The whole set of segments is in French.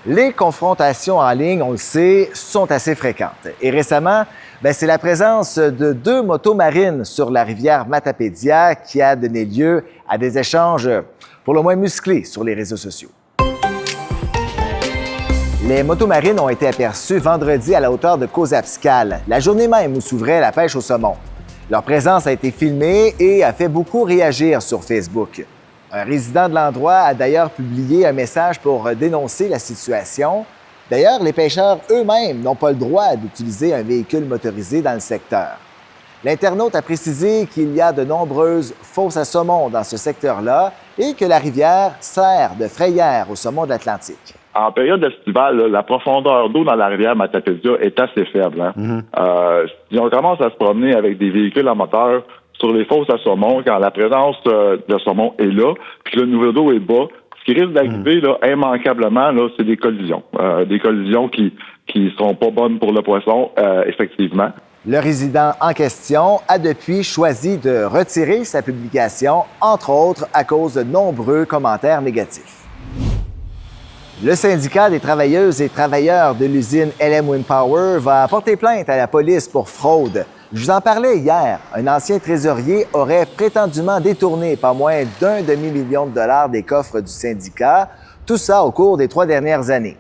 Les confrontations en ligne, on le sait, sont assez fréquentes. Et récemment, c'est la présence de 2 motos marines sur la rivière Matapédia qui a donné lieu à des échanges pour le moins musclés sur les réseaux sociaux. Les motos marines ont été aperçues vendredi à la hauteur de Causapscal, la journée même où s'ouvrait la pêche au saumon. Leur présence a été filmée et a fait beaucoup réagir sur Facebook. Un résident de l'endroit a d'ailleurs publié un message pour dénoncer la situation. D'ailleurs, les pêcheurs eux-mêmes n'ont pas le droit d'utiliser un véhicule motorisé dans le secteur. L'internaute a précisé qu'il y a de nombreuses fosses à saumon dans ce secteur-là et que la rivière sert de frayère au saumon de l'Atlantique. En période estivale, la profondeur d'eau dans la rivière Matapédia est assez faible. Si on commence à se promener avec des véhicules à moteur sur les fosses à saumon, quand la présence de saumon est là, puis le niveau d'eau est bas, ce qui risque d'arriver immanquablement, c'est des collisions. Des collisions qui seront pas bonnes pour le poisson, effectivement. Le résident en question a depuis choisi de retirer sa publication, entre autres à cause de nombreux commentaires négatifs. Le syndicat des travailleuses et travailleurs de l'usine LM Wind Power va porter plainte à la police pour fraude. Je vous en parlais hier. Un ancien trésorier aurait prétendument détourné pas moins d'1 demi-million de dollars des coffres du syndicat, tout ça au cours des 3 dernières années.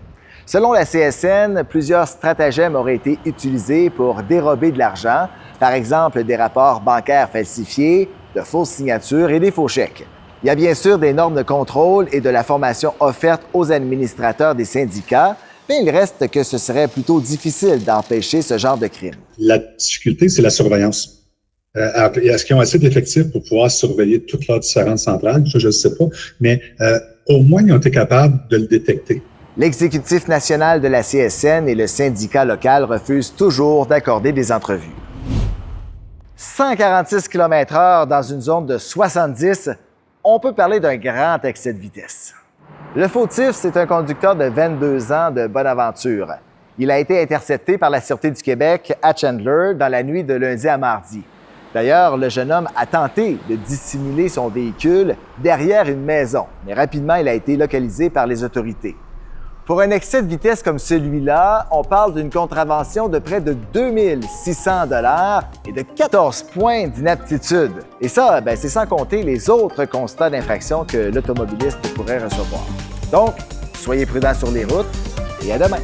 Selon la CSN, plusieurs stratagèmes auraient été utilisés pour dérober de l'argent, par exemple des rapports bancaires falsifiés, de fausses signatures et des faux chèques. Il y a bien sûr des normes de contrôle et de la formation offerte aux administrateurs des syndicats, mais il reste que ce serait plutôt difficile d'empêcher ce genre de crime. La difficulté, c'est la surveillance. Est-ce qu'ils ont assez d'effectifs pour pouvoir surveiller toutes leurs différentes centrales? Je ne sais pas, mais au moins, ils ont été capables de le détecter. L'exécutif national de la CSN et le syndicat local refusent toujours d'accorder des entrevues. 146 km/h dans une zone de 70, on peut parler d'un grand excès de vitesse. Le fautif, c'est un conducteur de 22 ans de Bonaventure. Il a été intercepté par la Sûreté du Québec à Chandler dans la nuit de lundi à mardi. D'ailleurs, le jeune homme a tenté de dissimuler son véhicule derrière une maison, mais rapidement, il a été localisé par les autorités. Pour un excès de vitesse comme celui-là, on parle d'une contravention de près de 2 600 $ et de 14 points d'inaptitude. Et ça, c'est sans compter les autres constats d'infraction que l'automobiliste pourrait recevoir. Donc, soyez prudents sur les routes et à demain.